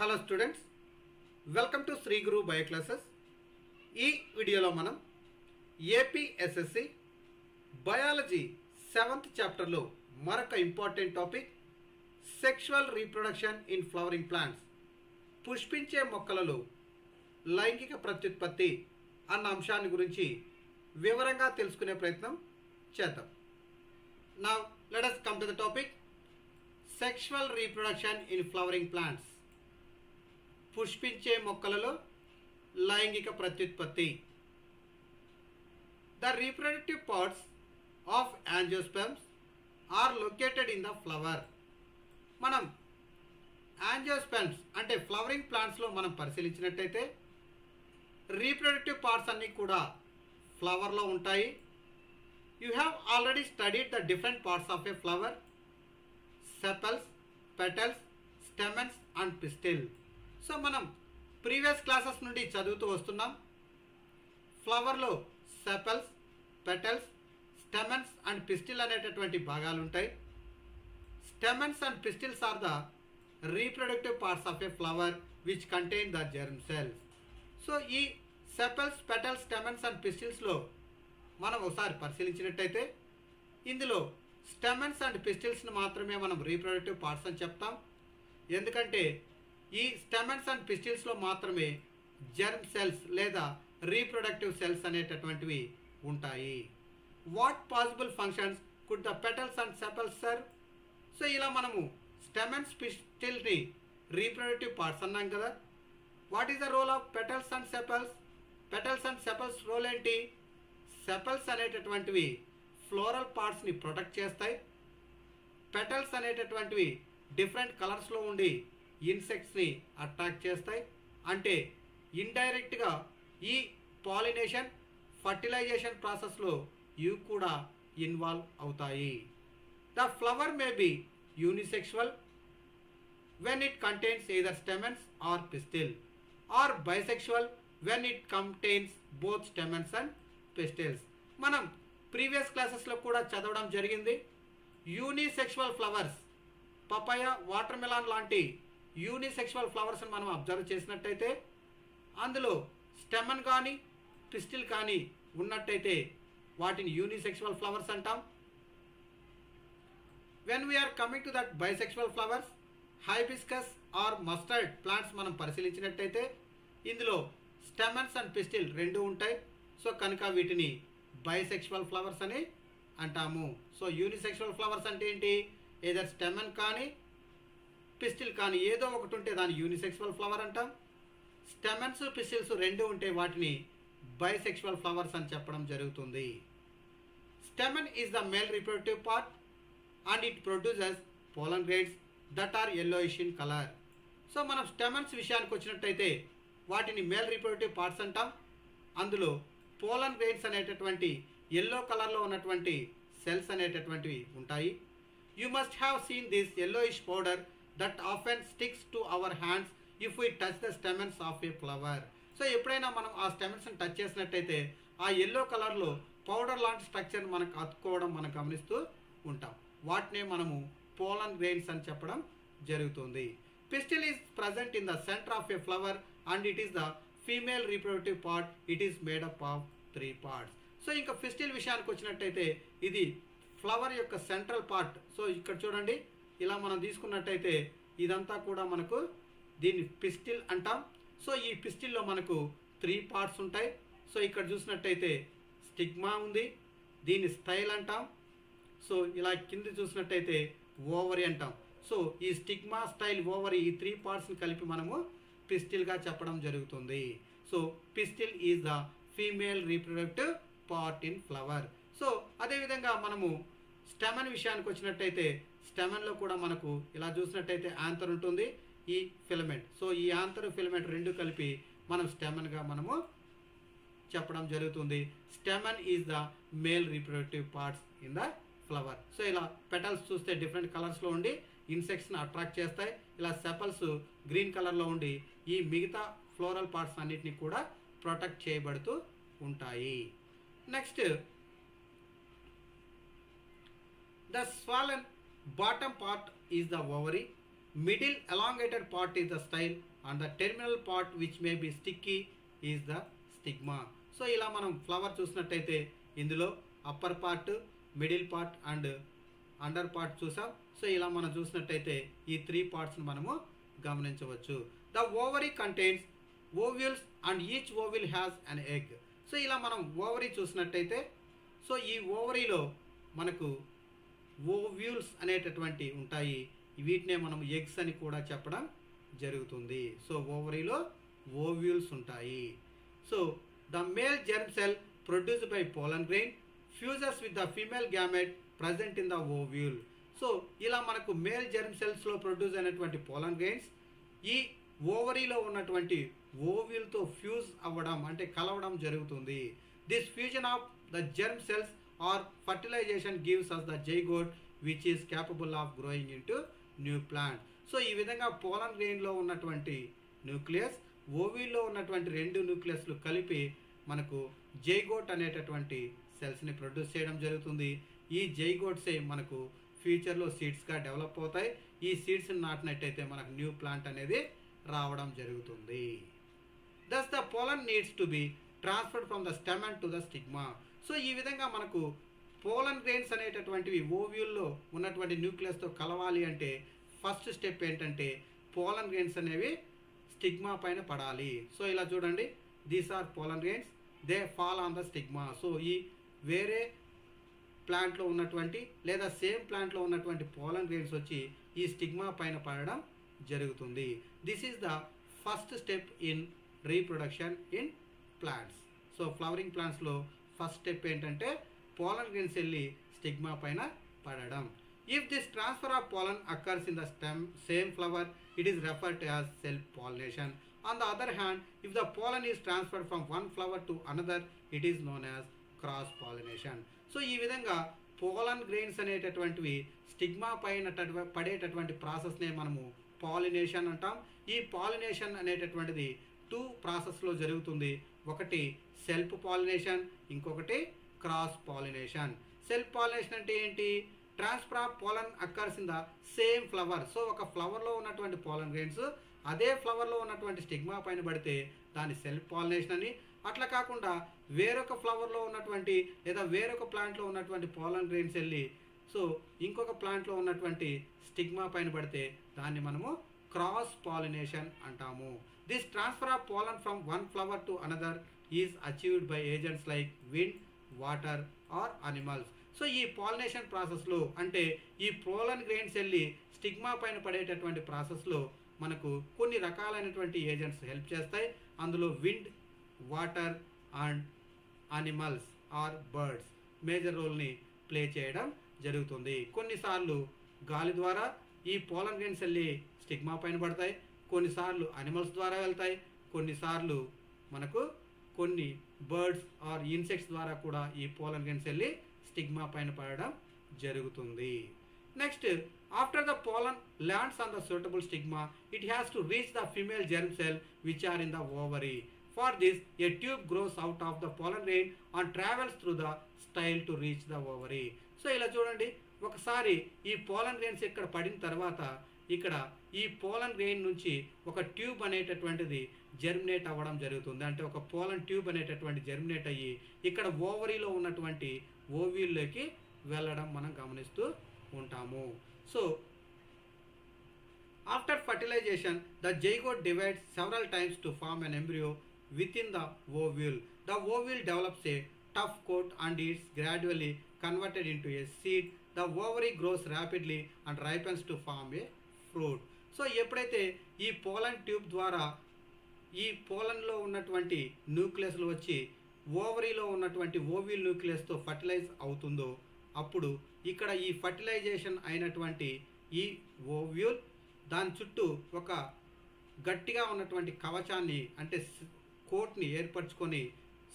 Hello students, welcome to Shri Guru bio classes. ఈ వీడియోలో మనం ఏపీఎస్ఎస్సి బయాలజీ 7th చాప్టర్లో మరొక important topic sexual reproduction in flowering plants, పుష్పించే మొక్కలలో లైంగిక ప్రత్యుత్పత్తి అన్న అంశాన్ని గురించి వివరంగా తెలుసుకునే ప్రయత్నం చేద్దాం. Now let us come to the topic sexual reproduction in flowering plants, పుష్పించే మొక్కలలో లైంగిక ప్రత్యుత్పత్తి. The reproductive parts of angiosperms are located in the flower. మనం యాంజియోస్పెర్మ్స్ అంటే ఫ్లవరింగ్ ప్లాంట్స్లో మనం పరిశీలించినట్టయితే రీప్రొడక్టివ్ పార్ట్స్ అన్నీ కూడా ఫ్లవర్లో ఉంటాయి. You have already studied the different parts of a flower: sepals, petals, stamens and pistil. So మనం ప్రీవియస్ క్లాసెస్ నుండి చదువుతూ వస్తున్నాం. ఫ్లవర్లో sepals, petals, stamens and pistil అనేటటువంటి భాగాలు ఉంటాయి. Stamens and pistils are the reproductive parts of a flower which contain the germ cells. So ఈ sepals, petals, stamens and పిస్టిల్స్లో మనం ఒకసారి పరిశీలించినట్టయితే ఇందులో స్టెమన్స్ అండ్ పిస్టిల్స్ని మాత్రమే మనం రీప్రొడక్టివ్ పార్ట్స్ అని చెప్తాం. ఎందుకంటే ఈ స్టెమన్స్ అండ్ పిస్టిల్స్లో మాత్రమే జెర్మ్ సెల్స్ లేదా రీప్రొడక్టివ్ సెల్స్ అనేటటువంటివి ఉంటాయి. What possible functions could the petals and sepals serve? So ఇలా మనము స్టెమన్స్, పిస్టిల్ని రీప్రొడక్టివ్ పార్ట్స్ అన్నాం కదా. What is the role of petals and sepals? Petals and sepals role ఏంటి? సెపల్స్ అనేటటువంటివి ఫ్లోరల్ పార్ట్స్ని ప్రొటెక్ట్ చేస్తాయి. పెటల్స్ అనేటటువంటివి డిఫరెంట్ కలర్స్లో ఉండి ఇన్సెక్ట్స్ని అట్రాక్ట్ చేస్తాయి. అంటే ఇండైరెక్ట్గా ఈ పాలినేషన్, ఫర్టిలైజేషన్ ప్రాసెస్లో ఇవి కూడా ఇన్వాల్వ్ అవుతాయి. The flower may be unisexual when it contains either stamens or pistil, or bisexual when it contains both stamens and pistils. మనం ప్రీవియస్ క్లాసెస్లో కూడా చదవడం జరిగింది. Unisexual flowers, papaya, watermelon లాంటి యూనిసెక్షువల్ ఫ్లవర్స్ని మనం అబ్జర్వ్ చేసినట్టయితే అందులో స్టెమన్ కానీ పిస్టిల్ కానీ ఉన్నట్టయితే వాటిని యూనిసెక్షువల్ ఫ్లవర్స్ అంటాం. When we are coming to that bisexual flowers, hibiscus or mustard plants మనం పరిశీలించినట్టయితే ఇందులో స్టెమన్స్ అండ్ పిస్టిల్ రెండు ఉంటాయి. సో కనుక వీటిని బైసెక్షువల్ ఫ్లవర్స్ అని అంటాము. సో యూనిసెక్షువల్ ఫ్లవర్స్ అంటే ఏంటి? ఏదర్ స్టెమన్ కానీ పిస్టిల్ కానీ ఏదో ఒకటి ఉంటే దాన్ని యూనిసెక్షువల్ ఫ్లవర్ అంటాం. స్టెమన్స్, పిస్టిల్స్ రెండు ఉంటే వాటిని బైసెక్షువల్ ఫ్లవర్స్ అని చెప్పడం జరుగుతుంది. Stamen is the male reproductive part and it produces pollen grains that are yellowish in colour. So మనం స్టెమన్స్ విషయానికి వచ్చినట్టయితే వాటిని మేల్ రీప్రొడక్టివ్ పార్ట్స్ అంటాం. అందులో పోలన్ గ్రెయిన్స్ అనేటటువంటి ఎల్లో కలర్లో ఉన్నటువంటి సెల్స్ అనేటటువంటివి ఉంటాయి. You must have seen this yellowish powder that often sticks to our hands if we touch the stamens of a flower. So ఎప్పుడైనా మనం ఆ స్టెమన్స్ని టచ్ చేసినట్టయితే ఆ ఎల్లో కలర్లో పౌడర్ లాంటి స్ట్రక్చర్ మనకు అతుక్కోవడం మనం గమనిస్తూ ఉంటాం. వాటినే మనము పోలన్ గ్రెయిన్స్ అని చెప్పడం జరుగుతుంది. Pistil is present in the centre of a flower and it is the female reproductive part. It is made up of 3 parts. So ఇంకా పిస్టిల్ విషయానికి వచ్చినట్టయితే ఇది ఫ్లవర్ యొక్క సెంట్రల్ పార్ట్. సో ఇక్కడ చూడండి, ఇలా మనం తీసుకున్నట్టయితే ఇదంతా కూడా మనకు దీన్ని పిస్టిల్ అంటాం. సో ఈ పిస్టిల్లో మనకు 3 parts ఉంటాయి. సో ఇక్కడ చూసినట్టయితే స్టిగ్మా ఉంది, దీన్ని స్టైల్ అంటాం. సో ఇలా కింద చూసినట్టయితే ఓవరీ అంటాం. సో ఈ స్టిగ్మా, స్టైల్, ఓవరీ ఈ 3 partsని కలిపి మనము పిస్టిల్గా చెప్పడం జరుగుతుంది. So pistil is the female reproductive part in flower. So అదేవిధంగా మనము స్టెమన్ విషయానికి వచ్చినట్టయితే స్టెమన్లో కూడా మనకు ఇలా చూసినట్టయితే యాంథర్ ఉంటుంది, ఈ ఫిలమెంట్. సో ఈ యాంథర్, ఫిలమెంట్ రెండు కలిపి మనం స్టెమన్గా మనము చెప్పడం జరుగుతుంది. Stamen is the male reproductive parts in the flower. So ఇలా పెటల్స్ చూస్తే డిఫరెంట్ కలర్స్లో ఉండి ఇన్సెక్ట్స్ని అట్రాక్ట్ చేస్తాయి. ఇలా సెపల్స్ గ్రీన్ కలర్లో ఉండి ఈ మిగతా ఫ్లోరల్ పార్ట్స్ అన్నిటిని కూడా ప్రొటెక్ట్ చేయబడుతూ ఉంటాయి. Next, the swollen bottom part is the ovary middle elongated part is the style and the terminal part which may be sticky is the stigma. So ఇలా మనం flower చూసినట్టయితే ఇందులో upper part, middle part and under part చూసాం. So ఇలా మనం చూసినట్టయితే ఈ 3 పార్ట్స్ని మనము గమనించవచ్చు. The ovary contains ovules and each ovule has an egg. So ఇలా మనం ఓవరీ చూసినట్టయితే సో ఈ ఓవరీలో మనకు ఓవ్యూల్స్ అనేటటువంటి ఉంటాయి. వీటినే మనం ఎగ్స్ అని కూడా చెప్పడం జరుగుతుంది. సో ఓవరీలో ఓవ్యూల్స్ ఉంటాయి. So the male germ cell produced by పోలన్ grain fuses with the female gamete present in the ovule. So ఇలా మనకు మేల్ జెర్మ్ సెల్స్లో ప్రొడ్యూస్ అయినటువంటి పోలన్ గ్రెయిన్స్ ఈ ఓవరీలో ఉన్నటువంటి ఓవ్యూల్తో ఫ్యూజ్ అవ్వడం అంటే కలవడం జరుగుతుంది. This fusion of the germ cells or fertilisation gives us the zygote which is capable of growing into new plant. So ఈ విధంగా పోలన్ గ్రెయిన్లో ఉన్నటువంటి న్యూక్లియస్ ఓవిల్లో ఉన్నటువంటి 2 న్యూక్లియస్లు కలిపి మనకు జైగోట్ అనేటటువంటి సెల్స్ని ప్రొడ్యూస్ చేయడం జరుగుతుంది. ఈ జైగోట్సే మనకు ఫ్యూచర్లో సీడ్స్గా డెవలప్ అవుతాయి. ఈ సీడ్స్ని నాటినట్టయితే మనకు న్యూ ప్లాంట్ అనేది రావడం జరుగుతుంది. Thus the pollen needs to be transferred from the stamen to the stigma. So ఈ విధంగా మనకు పోలన్ గ్రెయిన్స్ అనేటటువంటివి ఓవ్యూల్లో ఉన్నటువంటి న్యూక్లియస్తో కలవాలి అంటే ఫస్ట్ స్టెప్ ఏంటంటే పోలన్ గ్రెయిన్స్ అనేవి స్టిగ్మా పైన పడాలి. సో ఇలా చూడండి, these are pollen grains, they fall on the stigma. So ఈ వేరే ప్లాంట్లో ఉన్నటువంటి లేదా సేమ్ ప్లాంట్లో ఉన్నటువంటి పోలన్ గ్రెయిన్స్ వచ్చి ఈ స్టిగ్మా పైన పడడం జరుగుతుంది. This is the first step in reproduction in plants. So flowering ప్లాంట్స్లో ఫస్ట్ స్టెప్ ఏంటంటే పోలన్ గ్రెయిన్స్ వెళ్ళి స్టిగ్మా పైన పడడం. If this transfer of pollen occurs in the same flower, it is referred to as self-pollination. On the other hand, if the pollen is transferred from one flower to another, it is known as cross-pollination. So, ఈ విధంగా పోలన్ grains అనేటటువంటివి stigma పైన పడేటటువంటి ప్రాసెస్నే మనము pollination అంటాం. ఈ pollination అనేటటువంటిది 2 ప్రాసెస్లో జరుగుతుంది. ఒకటి సెల్ఫ్ పాలినేషన్, ఇంకొకటి క్రాస్ పాలినేషన్. సెల్ఫ్ పాలినేషన్ అంటే ఏంటి? Transfer of పోలన్ occurs in the same flower. So ఒక ఫ్లవర్లో ఉన్నటువంటి పోలన్ గ్రెయిన్స్ అదే ఫ్లవర్లో ఉన్నటువంటి స్టిగ్మా పైన పడితే దాన్ని సెల్ఫ్ పాలినేషన్ అని, అట్లా కాకుండా వేరొక ఫ్లవర్లో ఉన్నటువంటి లేదా వేరొక ప్లాంట్లో ఉన్నటువంటి పోలన్ గ్రెయిన్స్ వెళ్ళి సో ఇంకొక ప్లాంట్లో ఉన్నటువంటి స్టిగ్మా పైన పడితే దాన్ని మనము క్రాస్ పాలినేషన్ అంటాము. This transfer of pollen from one flower to another is achieved by agents like wind, water or animals. So ఈ పాలినేషన్ ప్రాసెస్లో అంటే ఈ పోలన్ గ్రెయిన్స్ వెళ్ళి స్టిగ్మా పైన పడేటటువంటి ప్రాసెస్లో మనకు కొన్ని రకాలైనటువంటి ఏజెంట్స్ హెల్ప్ చేస్తాయి. అందులో wind, water and animals or birds major రోల్ని ప్లే చేయడం జరుగుతుంది. కొన్నిసార్లు గాలి ద్వారా ఈ పోలన్ గ్రెయిన్స్ వెళ్ళి స్టిగ్మా పైన పడతాయి, కొన్నిసార్లు అనిమల్స్ ద్వారా వెళ్తాయి, కొన్నిసార్లు మనకు కొన్ని బర్డ్స్ ఆర్ ఇన్సెక్ట్స్ ద్వారా కూడా ఈ పోలన్ గ్రెయిన్స్ వెళ్ళి స్టిగ్మా పైన పడడం జరుగుతుంది. Next, after the pollen lands on the suitable stigma, it has to reach the female germ cell which are in the ovary. For this a tube grows out of the pollen grain and travels through the style to reach the ovary. So ఇలా చూడండి, ఒకసారి ఈ పోలన్ grains ఇక్కడ పడిన తర్వాత ఇక్కడ ఈ పోలన్ grain నుంచి ఒక ట్యూబ్ అనేటటువంటిది జెర్మినేట్ అవ్వడం జరుగుతుంది. అంటే ఒక పోలన్ ట్యూబ్ అనేటటువంటి జెర్మినేట్ అయ్యి ఇక్కడ ఓవరీలో ఉన్నటువంటి ఓవ్యూల్లోకి వెళ్ళడం మనం గమనిస్తూ ఉంటాము. So after fertilisation the zygote divides several times to form an embryo within the ovule. The ovule develops a tough coat and is gradually converted into a seed. The ovary grows rapidly and ripens to form a fruit. So ఎప్పుడైతే ఈ పోలన్ tube ద్వారా ఈ పోలన్లో ఉన్నటువంటి న్యూక్లియస్లు వచ్చి ఓవరీలో ఉన్నటువంటి ovule న్యూక్లియస్తో fertilise అవుతుందో అప్పుడు ఇక్కడ ఈ ఫర్టిలైజేషన్ అయినటువంటి ఈ ఓవ్యూల్ దాని చుట్టూ ఒక గట్టిగా ఉన్నటువంటి కవచాన్ని అంటే కోట్ని ఏర్పరచుకొని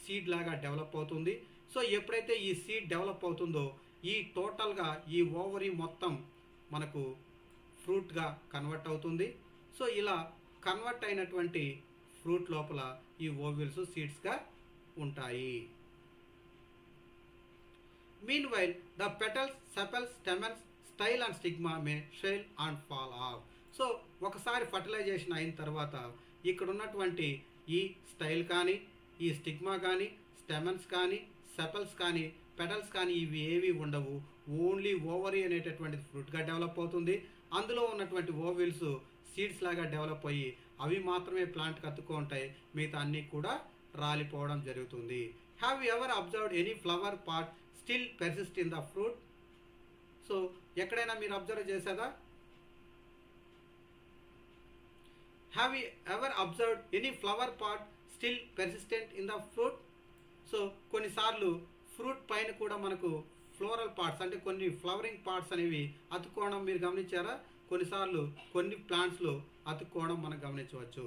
సీడ్ లాగా డెవలప్ అవుతుంది. సో ఎప్పుడైతే ఈ సీడ్ డెవలప్ అవుతుందో ఈ టోటల్గా ఈ ఓవరీ మొత్తం మనకు ఫ్రూట్గా కన్వర్ట్ అవుతుంది. సో ఇలా కన్వర్ట్ అయినటువంటి ఫ్రూట్ లోపల ఈ ఓవ్యూల్స్ సీడ్స్గా ఉంటాయి. Meanwhile, the petals, sepals, stamens, style and stigma may shrivel and fall off. So ఒకసారి ఫర్టిలైజేషన్ అయిన తర్వాత ఇక్కడ ఉన్నటువంటి ఈ స్టైల్ కానీ, ఈ స్టిగ్మా కానీ, స్టెమన్స్ కానీ, సెపల్స్ కానీ, పెటల్స్ కానీ ఇవి ఏవి ఉండవు. ఓన్లీ ఓవరీ అనేటటువంటిది ఫ్రూట్గా డెవలప్ అవుతుంది. అందులో ఉన్నటువంటి ఓవిల్స్ సీడ్స్ లాగా డెవలప్ అయ్యి అవి మాత్రమే ప్లాంట్కి అతుక్కు ఉంటాయి. మిగతా అన్నీ కూడా రాలిపోవడం జరుగుతుంది. Have you ever observed any flower part still persist in the fruit? So ఎక్కడైనా మీరు అబ్జర్వ్ చేసేదా? Have you ever observed any flower part still persistent in the fruit? So కొన్నిసార్లు ఫ్రూట్ పైన కూడా మనకు ఫ్లోరల్ పార్ట్స్ అంటే కొన్ని ఫ్లవరింగ్ పార్ట్స్ అనేవి అతుక్కోవడం మీరు గమనించారా? కొన్నిసార్లు కొన్ని ప్లాంట్స్లో అతుక్కోవడం మనం గమనించవచ్చు.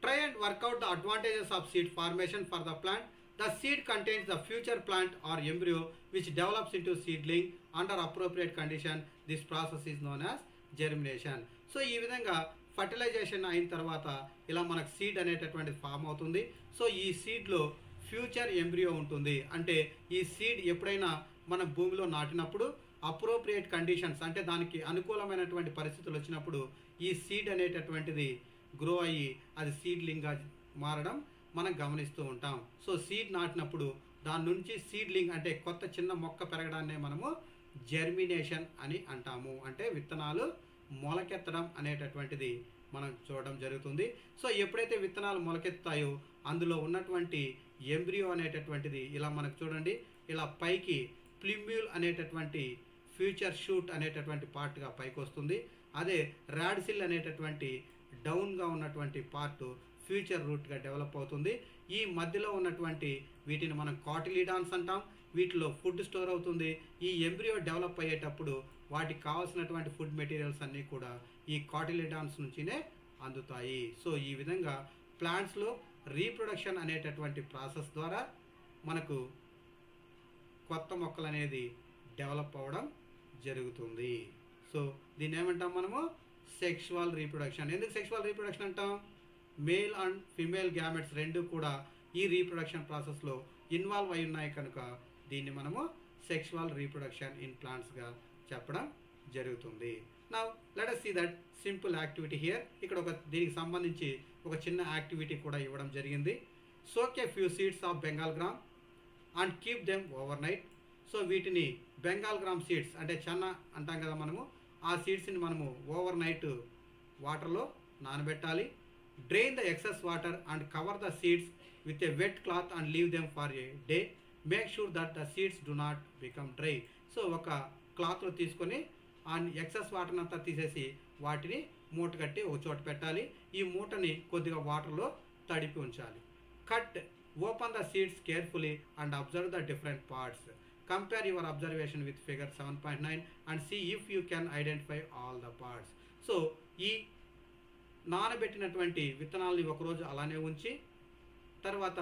Try and work out the advantages of seed formation for the plant. The seed contains the future plant or embryo which develops into seedling under appropriate condition. This process is known as germination. So ఈ విధంగా fertilisation అయిన తర్వాత ఇలా మనకు seed అనేటటువంటిది form అవుతుంది. So ఈ సీడ్లో future embryo ఉంటుంది. అంటే ఈ సీడ్ ఎప్పుడైనా మన భూమిలో నాటినప్పుడు అప్రోప్రియేట్ కండిషన్స్ అంటే దానికి అనుకూలమైనటువంటి పరిస్థితులు వచ్చినప్పుడు ఈ సీడ్ అనేటటువంటిది గ్రో అయ్యి అది సీడ్లింగ్గా మారడం మనం గమనిస్తూ ఉంటాం. సో సీడ్ నాటినప్పుడు దాని నుంచి సీడ్లింగ్ అంటే కొత్త చిన్న మొక్క పెరగడాన్నే మనము జెర్మినేషన్ అని అంటాము. అంటే విత్తనాలు మొలకెత్తడం అనేటటువంటిది మనం చూడడం జరుగుతుంది. సో ఎప్పుడైతే విత్తనాలు మొలకెత్తాయో అందులో ఉన్నటువంటి ఎంబ్రియో అనేటటువంటిది ఇలా మనకు చూడండి ఇలా పైకి ప్లిమ్యూల్ అనేటటువంటి ఫ్యూచర్ షూట్ అనేటటువంటి పార్ట్గా పైకి వస్తుంది. అదే రాడిసిల్ అనేటటువంటి డౌన్గా ఉన్నటువంటి పార్ట్ ఫ్యూచర్ రూట్గా డెవలప్ అవుతుంది. ఈ మధ్యలో ఉన్నటువంటి వీటిని మనం కాటిలిడాన్స్ అంటాం. వీటిలో ఫుడ్ స్టోర్ అవుతుంది. ఈ ఎంబ్రియో డెవలప్ అయ్యేటప్పుడు వాటికి కావాల్సినటువంటి ఫుడ్ మెటీరియల్స్ అన్నీ కూడా ఈ కాటిలిడాన్స్ నుంచినే అందుతాయి. సో ఈ విధంగా ప్లాంట్స్లో రీప్రొడక్షన్ అనేటటువంటి ప్రాసెస్ ద్వారా మనకు కొత్త మొక్కలు అనేది డెవలప్ అవ్వడం జరుగుతుంది. సో దీన్ని ఏమంటాం మనము? Sexual reproduction. ఎందుకు సెక్షువల్ రీప్రొడక్షన్ అంటాం? మేల్ అండ్ ఫిమేల్ గ్యామెట్స్ రెండు కూడా ఈ రీప్రొడక్షన్ ప్రాసెస్లో ఇన్వాల్వ్ అయి ఉన్నాయి కనుక దీన్ని మనము సెక్షువల్ రీప్రొడక్షన్ ఇన్ ప్లాంట్స్గా చెప్పడం జరుగుతుంది. Now let us see that simple activity here. ఇక్కడ దీనికి సంబంధించి ఒక చిన్న యాక్టివిటీ కూడా ఇవ్వడం జరిగింది. Soak a few seeds of Bengal gram and keep them over night. So వీటిని బెంగాల్ గ్రామ్ సీడ్స్ అంటే చెన్న అంటాం కదా మనము, ఆ సీడ్స్ని మనము ఓవర్ నైట్ వాటర్లో నానబెట్టాలి. Drain the excess water and cover the seeds with a wet cloth and leave them for a day. Make sure that the seeds do not become dry. So ఒక క్లాత్లో తీసుకొని ఆ ఎక్సెస్ వాటర్ అంతా తీసేసి వాటిని మూట కట్టి ఒక చోట పెట్టాలి. ఈ మూటని కొద్దిగా వాటర్లో తడిపి ఉంచాలి. Cut open the seeds carefully and observe the different parts. Compare your observation with figure 7.9 and see if you can identify all the parts. So ఈ నానబెట్టినటువంటి విత్తనాలని ఒకరోజు అలానే ఉంచి తర్వాత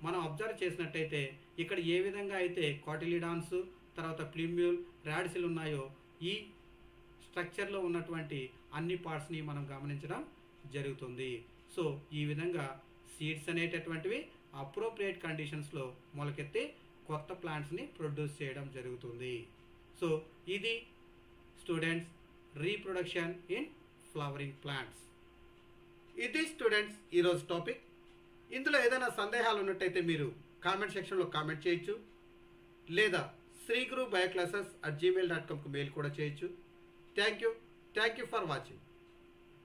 మనం అబ్జర్వ్ చేసినట్టయితే ఇక్కడ ఏ విధంగా అయితే కాటిలిడాన్స్ తర్వాత ప్లిమ్యూల్ రాడిసిల్ ఉన్నాయో ఈ స్ట్రక్చర్లో ఉన్నటువంటి అన్ని పార్ట్స్ని మనం గమనించడం జరుగుతుంది. సో ఈ విధంగా సీడ్స్ అనేటటువంటివి అప్రోప్రియేట్ కండిషన్స్లో మొలకెత్తి కొత్త ప్లాంట్స్ని ప్రొడ్యూస్ చేయడం జరుగుతుంది. సో ఇది students reproduction in flowering plants. ఇది స్టూడెంట్స్ ఈరోజు టాపిక్. ఇందులో ఏదైనా సందేహాలు ఉన్నట్టయితే మీరు కామెంట్ సెక్షన్లో కామెంట్ చేయొచ్చు, లేదా శ్రీగురు బయోక్లాసెస్@gmail.comకు మెయిల్ కూడా చేయొచ్చు. Thank you for watching.